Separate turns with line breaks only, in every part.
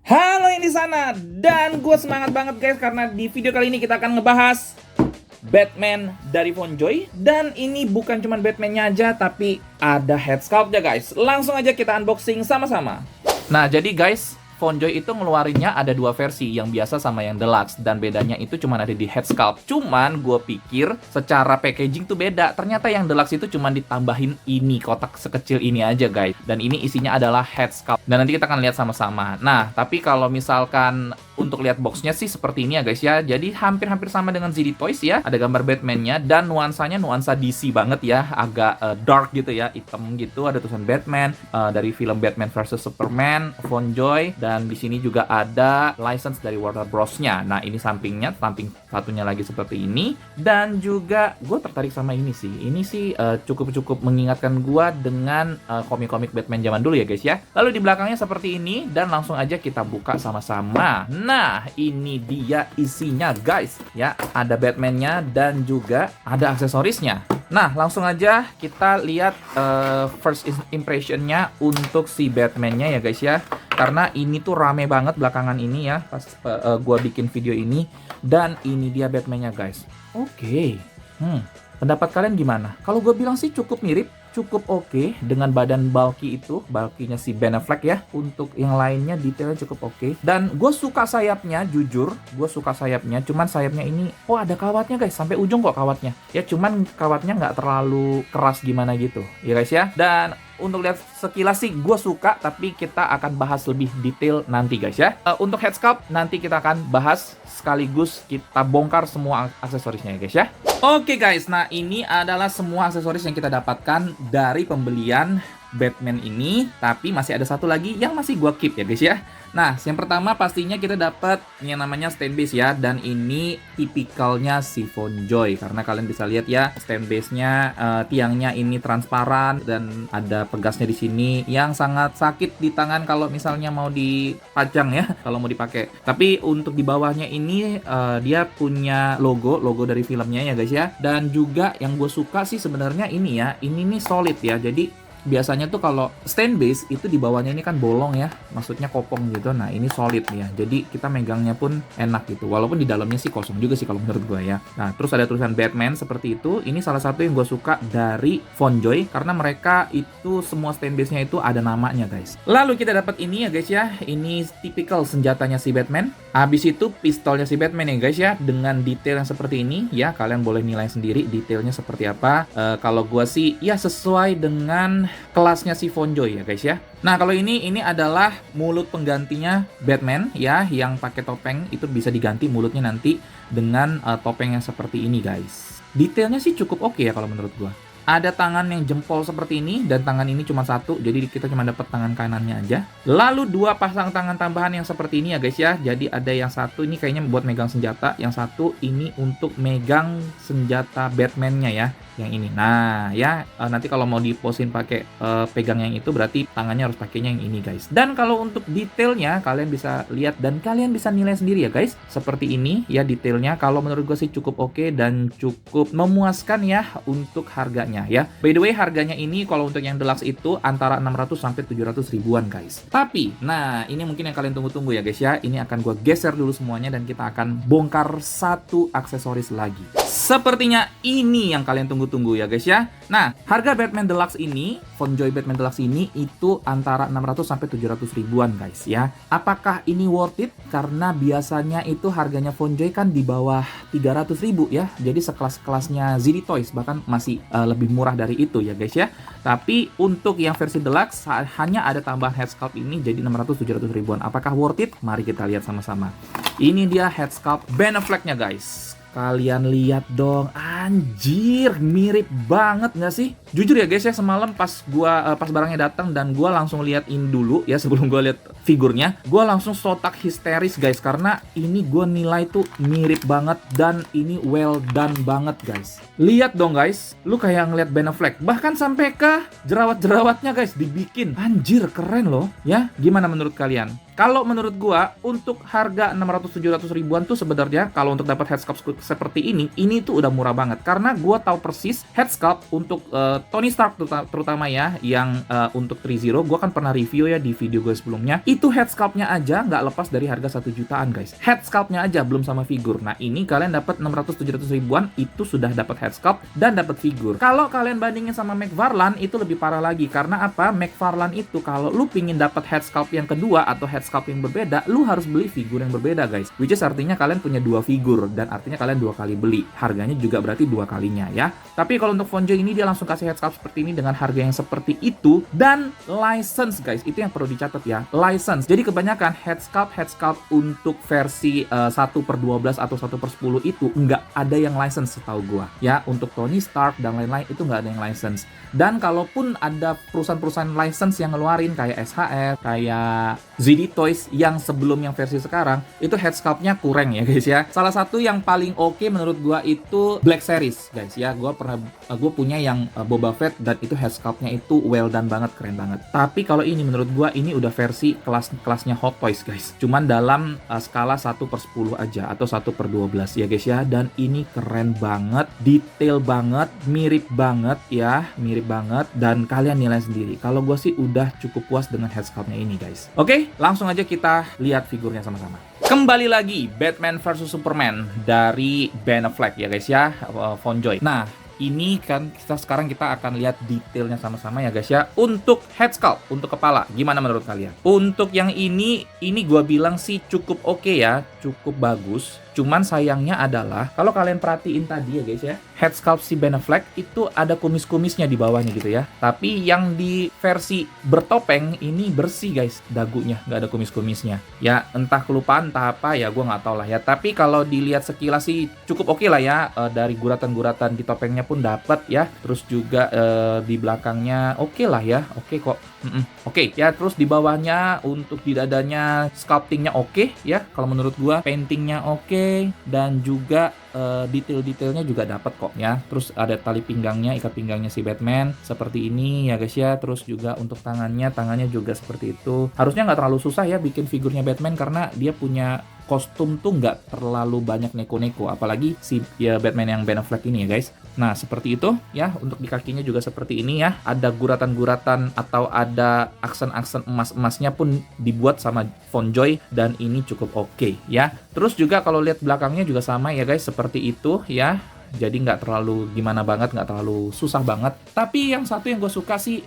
Halo yang di sana, dan gue semangat banget guys karena di video kali ini kita akan ngebahas Batman dari Fonjoy. Dan ini bukan cuma Batman-nya aja, tapi ada head sculpt-nya guys. Langsung aja kita unboxing sama-sama. Nah jadi guys, Fonjoy itu ngeluarinnya ada dua versi, yang biasa sama yang deluxe, dan bedanya itu cuma ada di head sculpt. Cuman gue pikir secara packaging tuh beda. Ternyata yang deluxe itu cuma ditambahin ini, kotak sekecil ini aja guys. Dan ini isinya adalah head sculpt. Dan nanti kita akan lihat sama-sama. Nah, tapi kalau misalkan untuk lihat boxnya sih seperti ini ya guys ya. Jadi hampir-hampir sama dengan ZD Toys ya. Ada gambar Batman-nya dan nuansanya nuansa DC banget ya. Agak dark gitu ya, hitam gitu. Ada tulisan Batman dari film Batman vs Superman, Fonjoy. Dan di sini juga ada license dari Warner Bros-nya. Nah, ini sampingnya, samping satunya lagi seperti ini. Dan juga gue tertarik sama ini sih. Ini sih cukup-cukup mengingatkan gue dengan komik-komik Batman zaman dulu ya guys ya. Lalu di belakangnya seperti ini dan langsung aja kita buka sama-sama. Nah, ini dia isinya guys ya. Ada Batman-nya dan juga ada aksesorisnya. Nah, langsung aja kita lihat first impression-nya untuk si Batman-nya ya guys ya. Karena ini tuh rame banget belakangan ini ya, pas gua bikin video ini. Dan ini dia Batman-nya guys. Oke. Pendapat kalian gimana? Kalau gue bilang sih cukup mirip, cukup oke dengan badan bulky itu, bulky-nya si Ben Affleck ya. Untuk yang lainnya detailnya cukup oke. Dan gue suka sayapnya, jujur, gue suka sayapnya. Cuman sayapnya ini, oh ada kawatnya guys, sampai ujung kok kawatnya. Ya cuman kawatnya nggak terlalu keras gimana gitu, ya guys ya. Dan untuk lihat sekilas sih gue suka, tapi kita akan bahas lebih detail nanti guys ya. Untuk head sculpt nanti kita akan bahas sekaligus kita bongkar semua aksesorisnya ya guys ya. Oke guys, nah ini adalah semua aksesoris yang kita dapatkan dari pembelian Batman ini. Tapi masih ada satu lagi yang masih gue keep ya guys ya. Nah, yang pertama pastinya kita dapat yang namanya stand base ya. Dan ini tipikalnya si Fonjoy. Karena kalian bisa lihat ya, stand base-nya, tiangnya ini transparan. Dan ada pegasnya di sini yang sangat sakit di tangan kalau misalnya mau dipajang ya, kalau mau dipakai. Tapi untuk di bawahnya ini dia punya logo dari filmnya ya guys ya. Dan juga yang gue suka sih sebenarnya ini ya, ini nih solid ya. Jadi biasanya tuh kalau stand base itu di bawahnya ini kan bolong ya, maksudnya kopong gitu. Nah ini solid nih ya, jadi kita megangnya pun enak gitu. Walaupun di dalamnya sih kosong juga sih kalau menurut gue ya. Nah terus ada tulisan Batman seperti itu. Ini salah satu yang gue suka dari Fonjoy karena mereka itu semua stand base-nya itu ada namanya guys. Lalu kita dapat ini ya guys ya. Ini tipikal senjatanya si Batman. Habis itu pistolnya si Batman ya guys ya, dengan detail yang seperti ini ya. Kalian boleh nilai sendiri detailnya seperti apa. Kalau gue sih ya sesuai dengan kelasnya si Fonjoy ya guys ya. Nah kalau ini adalah mulut penggantinya Batman ya, yang pakai topeng itu bisa diganti mulutnya nanti dengan topeng yang seperti ini guys. Detailnya sih cukup oke ya kalau menurut gua. Ada tangan yang jempol seperti ini, dan tangan ini cuma satu, jadi kita cuma dapat tangan kanannya aja. Lalu dua pasang tangan tambahan yang seperti ini ya guys ya. Jadi ada yang satu ini kayaknya buat megang senjata, yang satu ini untuk megang senjata Batman-nya ya, yang ini. Nah ya, nanti kalau mau diposin pakai pegang yang itu, berarti tangannya harus pakainya yang ini guys. Dan kalau untuk detailnya kalian bisa lihat dan kalian bisa nilai sendiri ya guys. Seperti ini ya detailnya. Kalau menurut gue sih cukup oke dan cukup memuaskan ya untuk harganya ya. By the way, harganya ini kalau untuk yang deluxe itu antara 600 sampai 700 ribuan guys. Tapi nah ini mungkin yang kalian tunggu-tunggu ya guys ya. Ini akan gue geser dulu semuanya dan kita akan bongkar satu aksesoris lagi. Sepertinya ini yang kalian tunggu-tunggu ya guys ya. Nah, harga Batman Deluxe ini, Fonjoy Batman Deluxe ini itu antara 600 sampai 700 ribuan guys ya. Apakah ini worth it? Karena biasanya itu harganya Fonjoy kan di bawah 300 ribu ya. Jadi sekelas-kelasnya ZD Toys bahkan masih lebih murah dari itu ya guys ya. Tapi untuk yang versi deluxe hanya ada tambahan head sculpt ini jadi 600-700 ribuan. Apakah worth it? Mari kita lihat sama-sama. Ini dia head sculpt Ben Affleck-nya guys. Kalian lihat dong, anjir, mirip banget nggak sih? Jujur ya guys ya, semalam pas barangnya datang dan gua langsung liatin dulu ya sebelum gua lihat figurnya, gua langsung sotak histeris guys karena ini gua nilai tuh mirip banget dan ini well done banget guys. Lihat dong guys, lu kayak ngeliat Ben Affleck, bahkan sampai ke jerawat-jerawatnya guys dibikin. Anjir, keren loh ya. Gimana menurut kalian? Kalau menurut gua untuk harga 600-700 ribuan tuh sebenarnya kalau untuk dapat head sculpt seperti ini tuh udah murah banget karena gua tahu persis head sculpt untuk Tony Stark terutama ya yang untuk 3-0 gua kan pernah review ya di video gue sebelumnya. Itu head sculptnya aja nggak lepas dari harga 1 jutaan guys. Head sculptnya aja belum sama figur. Nah, ini kalian dapat 600-700 ribuan itu sudah dapat head sculpt dan dapat figur. Kalau kalian bandingin sama McFarlane itu lebih parah lagi karena apa? McFarlane itu kalau lu pingin dapat head sculpt yang kedua atau head sculpt yang berbeda, lu harus beli figur yang berbeda guys. Which is artinya kalian punya 2 figur dan artinya kalian 2 kali beli. Harganya juga berarti 2 kalinya ya. Tapi kalau untuk FonJoy ini dia langsung kasih head sculpt seperti ini dengan harga yang seperti itu dan license guys. Itu yang perlu dicatat ya. License. Jadi kebanyakan head sculpt untuk versi 1/12 atau 1/10 itu nggak ada yang license setahu gua ya. Untuk Tony Stark dan lain-lain itu nggak ada yang license. Dan kalaupun ada perusahaan-perusahaan license yang ngeluarin kayak SHF, kayak ZD Toys yang sebelum yang versi sekarang, itu head sculpt-nya kurang ya guys ya. Salah satu yang paling oke menurut gua itu Black Series guys ya. Gua punya yang Boba Fett dan itu head sculpt-nya itu well done banget, keren banget. Tapi kalau ini menurut gua ini udah versi kelasnya Hot Toys guys. Cuman dalam skala 1/10 aja atau 1/12 ya guys ya. Dan ini keren banget, detail banget, mirip banget ya, dan kalian nilai sendiri. Kalau gue sih udah cukup puas dengan head sculpt-nya ini guys. Oke, langsung aja kita lihat figurnya sama-sama. Kembali lagi Batman vs Superman dari Ben Affleck ya guys ya, FonJoy. Nah, ini kan sekarang kita akan lihat detailnya sama-sama ya guys ya. Untuk head sculpt, untuk kepala, gimana menurut kalian? Untuk yang ini gue bilang sih cukup oke ya, cukup bagus. Cuman sayangnya adalah kalau kalian perhatiin tadi ya guys ya, head sculpt si Ben Affleck itu ada kumis-kumisnya di bawahnya gitu ya. Tapi yang di versi bertopeng ini bersih guys, dagunya nggak ada kumis-kumisnya. Ya entah kelupaan entah apa ya, gue nggak tahu lah ya. Tapi kalau dilihat sekilas sih cukup oke lah ya. Dari guratan-guratan di topengnya pun dapat ya. Terus juga di belakangnya oke lah ya, oke kok. Oke ya, terus di bawahnya untuk di dadanya sculptingnya oke ya. Kalau menurut gua paintingnya oke dan juga detail-detailnya juga dapat kok ya. Terus ada tali pinggangnya, ikat pinggangnya si Batman seperti ini ya guys ya. Terus juga untuk tangannya juga seperti itu. Harusnya nggak terlalu susah ya bikin figurnya Batman karena dia punya kostum tuh nggak terlalu banyak neko-neko, apalagi si ya Batman yang Ben Affleck ini ya guys. Nah seperti itu ya. Untuk di kakinya juga seperti ini ya, ada guratan-guratan atau ada aksen-aksen emas-emasnya pun dibuat sama FonJoy dan ini cukup oke ya. Terus juga kalau lihat belakangnya juga sama ya guys, seperti itu ya. Jadi nggak terlalu gimana banget, nggak terlalu susah banget. Tapi yang satu yang gue suka sih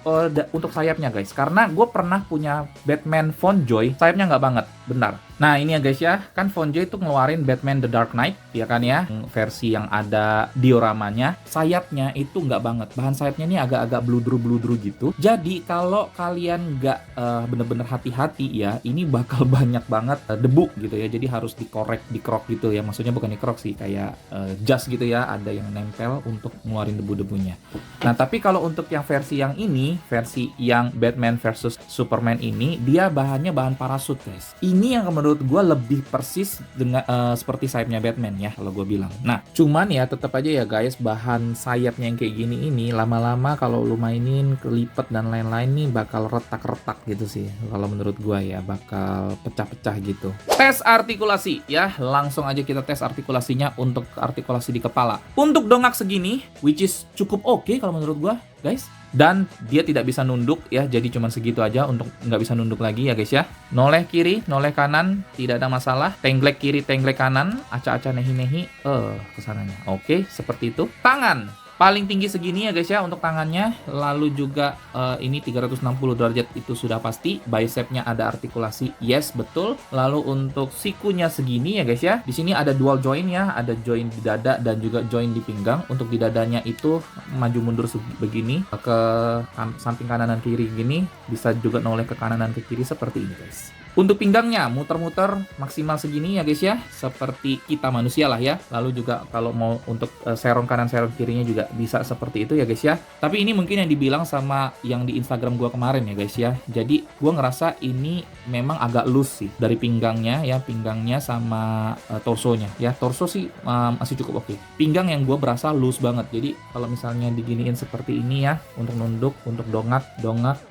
untuk sayapnya guys, karena gue pernah punya Batman FonJoy, sayapnya nggak banget. Bentar. Nah ini ya guys ya, kan FonJoy itu ngeluarin Batman The Dark Knight ya kan ya, versi yang ada dioramanya. Sayapnya itu nggak banget, bahan sayapnya ini agak-agak bludru-bludru gitu. Jadi kalau kalian nggak bener-bener hati-hati ya, ini bakal banyak banget debu gitu ya. Jadi harus dikrok gitu ya, maksudnya bukan dikrok sih, kayak jas gitu ya, ada yang nempel untuk ngeluarin debu-debunya. Nah tapi kalau untuk yang versi yang ini, versi yang Batman vs Superman ini, dia bahannya bahan parasut guys. Ini yang menurut gue lebih persis dengan seperti sayapnya Batman ya kalau gue bilang. Nah cuman ya tetap aja ya guys, bahan sayapnya yang kayak gini ini lama-lama kalau lu mainin kelipet dan lain-lain nih bakal retak-retak gitu sih. Kalau menurut gue ya bakal pecah-pecah gitu. Tes artikulasi ya, langsung aja kita tes artikulasinya untuk artikulasi di kepala. Untuk dongak segini, which is cukup oke kalau menurut gua, guys. Dan dia tidak bisa nunduk ya, jadi cuma segitu aja, untuk nggak bisa nunduk lagi ya guys ya. Noleh kiri, noleh kanan, tidak ada masalah. Tengglek kiri, tengglek kanan, acak-acak nehi-nehi, kesananya. Oke, seperti itu. Tangan. Paling tinggi segini ya guys ya untuk tangannya. Lalu juga ini 360 derajat itu sudah pasti. Bicepnya ada artikulasi, yes betul. Lalu untuk sikunya segini ya guys ya. Di sini ada dual joint ya, ada joint di dada dan juga joint di pinggang. Untuk di dadanya itu maju mundur begini ke samping kanan dan kiri gini. Bisa juga noleh ke kanan dan ke kiri seperti ini guys. Untuk pinggangnya muter-muter maksimal segini ya guys ya, seperti kita manusia lah ya. Lalu juga kalau mau untuk serong kanan serong kirinya juga bisa seperti itu ya guys ya. Tapi ini mungkin yang dibilang sama yang di Instagram gua kemarin ya guys ya. Jadi gua ngerasa ini memang agak loose sih dari pinggangnya ya, pinggangnya sama torsonya ya. Torso sih masih cukup oke. Pinggang yang gua berasa loose banget. Jadi kalau misalnya diginiin seperti ini ya, untuk nunduk, untuk dongak.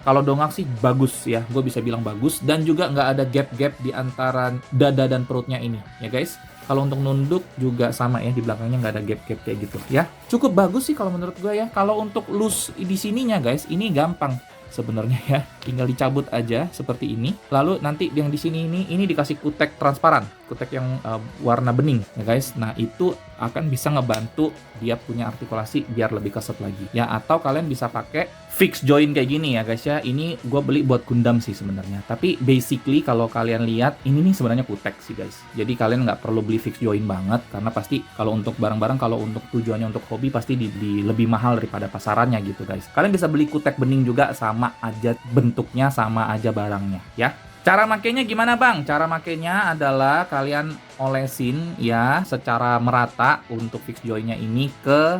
Kalau dongak sih bagus ya, gua bisa bilang bagus. Dan juga nggak ada gap-gap di antara dada dan perutnya ini ya guys. Kalau untuk nunduk juga sama ya, di belakangnya nggak ada gap-gap kayak gitu ya. Cukup bagus sih kalau menurut gue ya. Kalau untuk loose di sininya guys, ini gampang sebenarnya ya. Tinggal dicabut aja seperti ini. Lalu nanti yang di sini ini dikasih kutek transparan, kutek yang warna bening ya guys. Nah, itu akan bisa ngebantu dia punya artikulasi biar lebih keset lagi ya. Atau kalian bisa pakai fix joint kayak gini ya guys ya. Ini gue beli buat Gundam sih sebenarnya. Tapi basically kalau kalian lihat ini nih sebenarnya kutek sih guys. Jadi kalian nggak perlu beli fix joint banget, karena pasti kalau untuk barang-barang, kalau untuk tujuannya untuk hobi pasti di lebih mahal daripada pasarannya gitu guys. Kalian bisa beli kutek bening juga, sama aja bentuknya, sama aja barangnya ya. Cara makainya gimana bang? Cara makainya adalah kalian olesin ya secara merata untuk fix jointnya ini ke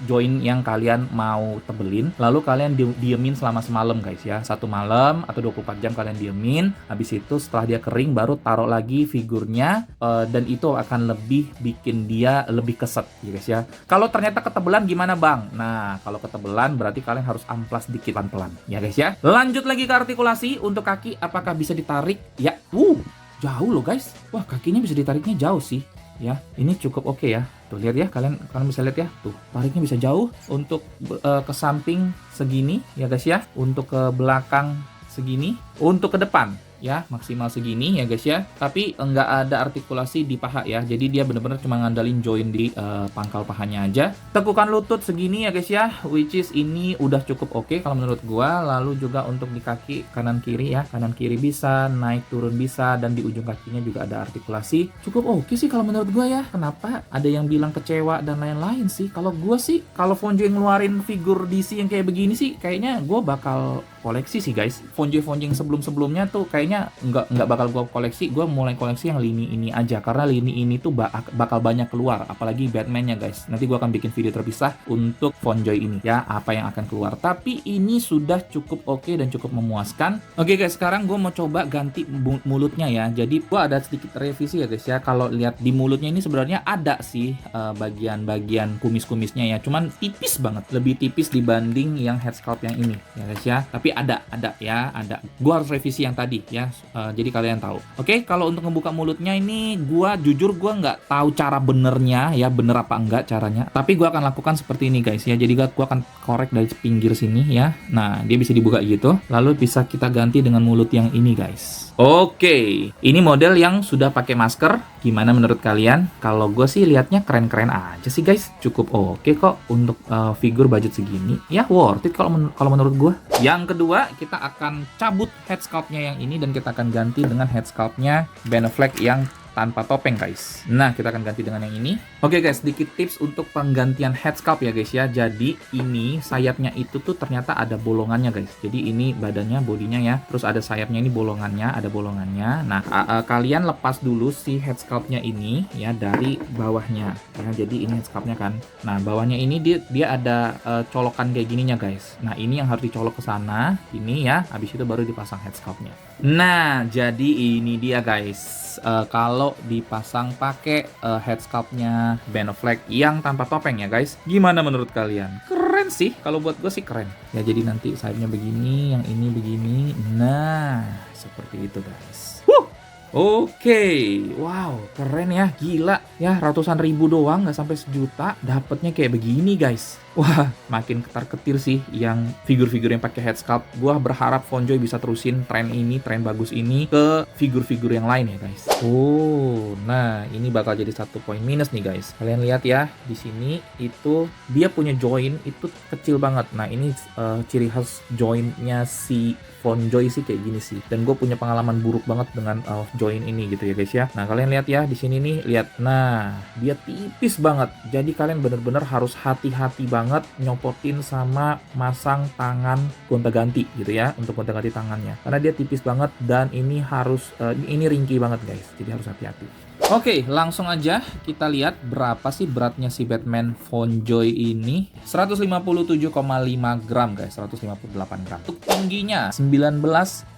joint yang kalian mau tebelin. Lalu kalian diemin selama semalam guys ya. 1 malam atau 24 jam kalian diemin. Habis itu setelah dia kering baru taruh lagi figurnya, dan itu akan lebih bikin dia lebih keset ya guys ya. Kalau ternyata ketebelan gimana bang? Nah, kalau ketebelan berarti kalian harus amplas dikit pelan-pelan ya guys ya. Lanjut lagi ke artikulasi. Untuk kaki apakah bisa ditarik? Ya, jauh loh guys. Wah, kakinya bisa ditariknya jauh sih ya. Ini cukup oke ya. Tuh lihat ya, kalian bisa lihat ya. Tuh, tariknya bisa jauh. Untuk ke samping segini ya guys ya. Untuk ke belakang segini. Untuk ke depan ya maksimal segini ya guys ya. Tapi enggak ada artikulasi di paha ya. Jadi dia bener-bener cuma ngandalin join di pangkal pahanya aja. Tekukan lutut segini ya guys ya, which is ini udah cukup oke kalau menurut gua. Lalu juga untuk di kaki kanan kiri ya, kanan kiri bisa, naik turun bisa, dan di ujung kakinya juga ada artikulasi. Cukup oke sih kalau menurut gua ya. Kenapa ada yang bilang kecewa dan lain-lain sih? Kalau gua sih, kalau Fonjoy ngeluarin figur DC yang kayak begini sih, kayaknya gua bakal koleksi sih guys. Fonjoy sebelum-sebelumnya tuh kayaknya nggak bakal gue koleksi. Gue mulai koleksi yang lini ini aja, karena lini ini tuh bakal banyak keluar, apalagi Batman-nya guys. Nanti gue akan bikin video terpisah untuk Fonjoy ini ya, apa yang akan keluar. Tapi ini sudah cukup oke dan cukup memuaskan. Oke guys, sekarang gue mau coba ganti mulutnya ya. Jadi gue ada sedikit revisi ya guys ya. Kalau lihat di mulutnya ini sebenarnya ada sih bagian-bagian kumis-kumisnya ya, cuman tipis banget, lebih tipis dibanding yang head sculpt yang ini ya guys ya. Tapi ada ya, ada. Gua harus revisi yang tadi ya, jadi kalian tahu. Oke, kalau untuk membuka mulutnya ini, gua jujur gua nggak tahu cara benernya ya, bener apa enggak caranya. Tapi gua akan lakukan seperti ini guys ya. Jadi gua akan korek dari pinggir sini ya. Nah, dia bisa dibuka gitu. Lalu bisa kita ganti dengan mulut yang ini guys. Oke, ini model yang sudah pakai masker. Gimana menurut kalian? Kalau gue sih liatnya keren-keren aja sih guys. Cukup oke kok untuk figur budget segini. Ya worth it kalau menurut gue. Yang kedua, kita akan cabut head sculpt-nya yang ini dan kita akan ganti dengan head sculpt-nya Ben Affleck yang tanpa topeng guys. Nah, kita akan ganti dengan yang ini. Oke guys, sedikit tips untuk penggantian head sculpt ya guys ya. Jadi ini sayapnya itu tuh ternyata ada bolongannya guys. Jadi ini badannya, bodinya ya. Terus ada sayapnya ini bolongannya, ada bolongannya. Nah, kalian lepas dulu si head sculpt-nya ini ya dari bawahnya. Ya, jadi ini head sculpt-nya kan. Nah, bawahnya ini dia ada colokan kayak gininya guys. Nah, ini yang harus dicolok ke sana. Ini ya, habis itu baru dipasang head sculpt-nya. Nah, jadi ini dia guys. Kalau dipasang pakai head sculpt-nya Ben Affleck yang tanpa topeng ya guys. Gimana menurut kalian? Keren sih, kalau buat gue sih keren. Ya jadi nanti sayapnya begini, yang ini begini. Nah, seperti itu guys. Oke, wow, keren ya, gila ya, ratusan ribu doang, nggak sampai sejuta, dapetnya kayak begini guys. Wah, makin ketar-ketir sih yang figur-figur yang pakai head sculpt. Gua berharap Fonjoy bisa terusin tren ini, tren bagus ini ke figur-figur yang lain ya guys. Oh, nah ini bakal jadi satu poin minus nih guys. Kalian lihat ya, di sini itu dia punya joint itu kecil banget. Nah ini ciri khas jointnya si Fonjoy sih kayak gini sih. Dan gue punya pengalaman buruk banget dengan joint ini gitu ya guys ya. Nah kalian lihat ya di sini nih, lihat. Nah dia tipis banget. Jadi kalian bener-bener harus hati-hati banget nyopotin sama masang tangan gonta-ganti gitu ya, untuk gonta-ganti tangannya. Karena dia tipis banget dan ini harus ini ringkih banget guys. Jadi harus hati-hati. Oke, langsung aja kita lihat berapa sih beratnya si Batman Fonjoy ini. 157,5 gram guys, 158 gram. Untuk tingginya 19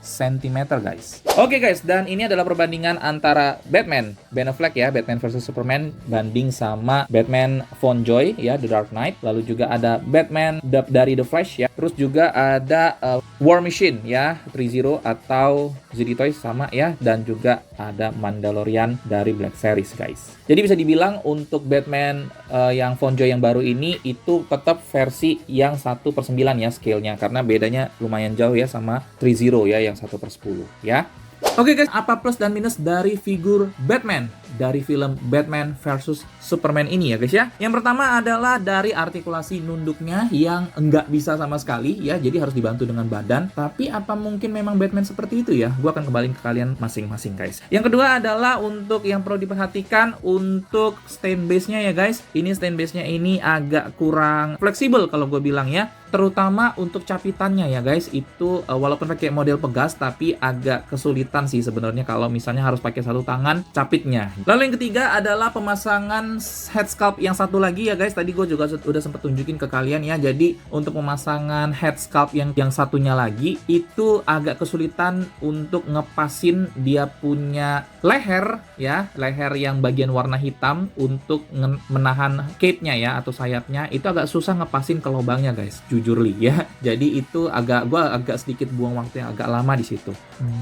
cm guys. Oke guys, dan ini adalah perbandingan antara Batman, Ben Affleck ya, Batman versus Superman banding sama Batman Von Joy ya, The Dark Knight. Lalu juga ada Batman dari The Flash ya. Terus juga ada War Machine ya, 3-0 atau ZD Toys sama ya, dan juga ada Mandalorian dari Black Series guys. Jadi bisa dibilang untuk Batman yang Von Joy yang baru ini itu tetap versi yang 1/9 ya scale-nya, karena bedanya lumayan jauh ya sama 3-0 ya yang 1/10 ya. Oke guys, apa plus dan minus dari figur Batman dari film Batman versus Superman ini ya guys ya? Yang pertama adalah dari artikulasi nunduknya yang enggak bisa sama sekali ya, jadi harus dibantu dengan badan. Tapi apa mungkin memang Batman seperti itu ya? Gua akan kembaliin ke kalian masing-masing guys. Yang kedua adalah untuk yang perlu diperhatikan untuk stand base-nya ya guys. Ini stand base-nya ini agak kurang fleksibel kalau gue bilang ya. Terutama untuk capitannya ya guys, itu walaupun pakai model pegas tapi agak kesulitan sih sebenarnya kalau misalnya harus pakai satu tangan capitnya. Lalu yang ketiga adalah pemasangan head sculpt yang satu lagi ya guys. Tadi gue juga udah sempat tunjukin ke kalian ya. Jadi untuk pemasangan head sculpt yang satunya lagi itu agak kesulitan untuk ngepasin dia punya leher ya, leher yang bagian warna hitam untuk menahan cape-nya ya atau sayapnya, itu agak susah ngepasin ke lubangnya guys. Jujurly ya. Jadi itu gua agak sedikit buang waktu yang agak lama di situ.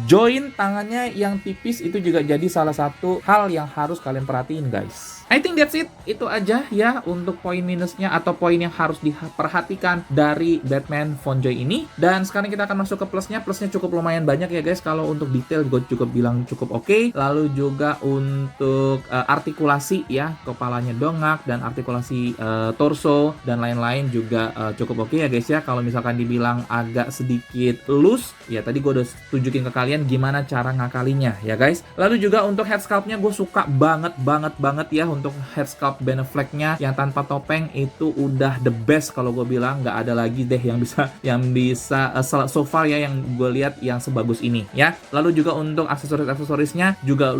Join tangannya yang tipis itu juga jadi salah satu hal yang harus kalian perhatiin guys. I think that's it. Itu aja ya untuk poin minusnya atau poin yang harus diperhatikan dari Batman Von Joy ini. Dan sekarang kita akan masuk ke plusnya. Plusnya cukup lumayan banyak ya guys. Kalau untuk detail gue cukup bilang cukup oke. Lalu juga untuk artikulasi ya, kepalanya dongak dan artikulasi torso dan lain-lain juga cukup oke ya guys ya. Kalau misalkan dibilang agak sedikit loose, ya tadi gue udah tunjukin ke kalian gimana cara ngakalinya ya guys. Lalu juga untuk head sculpt-nya gue suka banget ya. Untuk head sculpt Ben Affleck-nya yang tanpa topeng itu udah the best kalau gue bilang. Nggak ada lagi deh yang bisa so far ya yang gue lihat yang sebagus ini ya. Lalu juga untuk aksesorisnya juga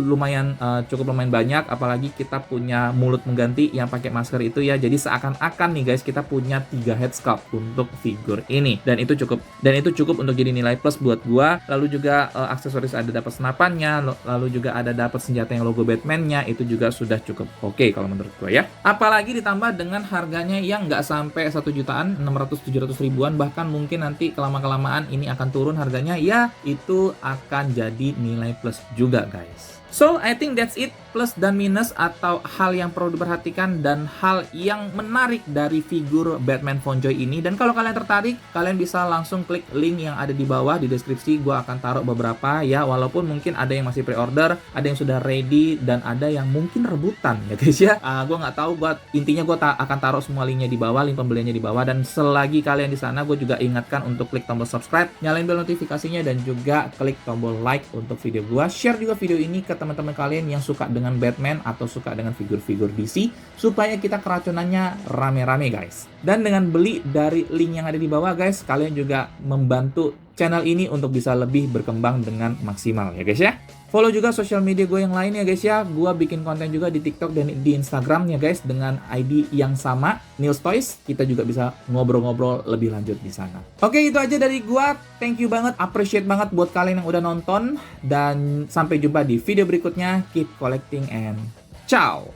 cukup lumayan banyak, apalagi kita punya mulut mengganti yang pakai masker itu ya. Jadi seakan-akan nih guys kita punya 3 head sculpt untuk figur ini, dan itu cukup untuk jadi nilai plus buat gua. Lalu juga aksesoris ada dapat senapannya, lalu juga ada dapat senjata yang logo Batman-nya, itu juga sudah cukup oke kalau menurut gue ya. Apalagi ditambah dengan harganya yang nggak sampai 1 jutaan, 600-700 ribuan, bahkan mungkin nanti kelama-kelamaan ini akan turun harganya ya, itu akan jadi nilai plus juga guys. So, I think that's it, plus dan minus atau hal yang perlu diperhatikan dan hal yang menarik dari figur Batman Von Joy ini. Dan kalau kalian tertarik, kalian bisa langsung klik link yang ada di bawah di deskripsi. Gue akan taruh beberapa ya, walaupun mungkin ada yang masih pre-order, ada yang sudah ready, dan ada yang mungkin rebutan ya guys ya. Gue nggak tahu, intinya gue akan taruh semua linknya di bawah, link pembeliannya di bawah. Dan selagi kalian di sana, gue juga ingatkan untuk klik tombol subscribe, nyalain bel notifikasinya, dan juga klik tombol like untuk video gue. Share juga video ini ke teman-teman kalian yang suka dengan Batman atau suka dengan figur-figur DC, supaya kita keracunannya rame-rame guys. Dan dengan beli dari link yang ada di bawah guys, kalian juga membantu channel ini untuk bisa lebih berkembang dengan maksimal ya guys ya. Follow juga sosial media gue yang lain ya guys ya. Gue bikin konten juga di TikTok dan di Instagram ya guys dengan ID yang sama, Nils Toys. Kita juga bisa ngobrol-ngobrol lebih lanjut di sana. Oke, itu aja dari gue. Thank you banget, appreciate banget buat kalian yang udah nonton, dan sampai jumpa di video berikutnya. Keep collecting and ciao.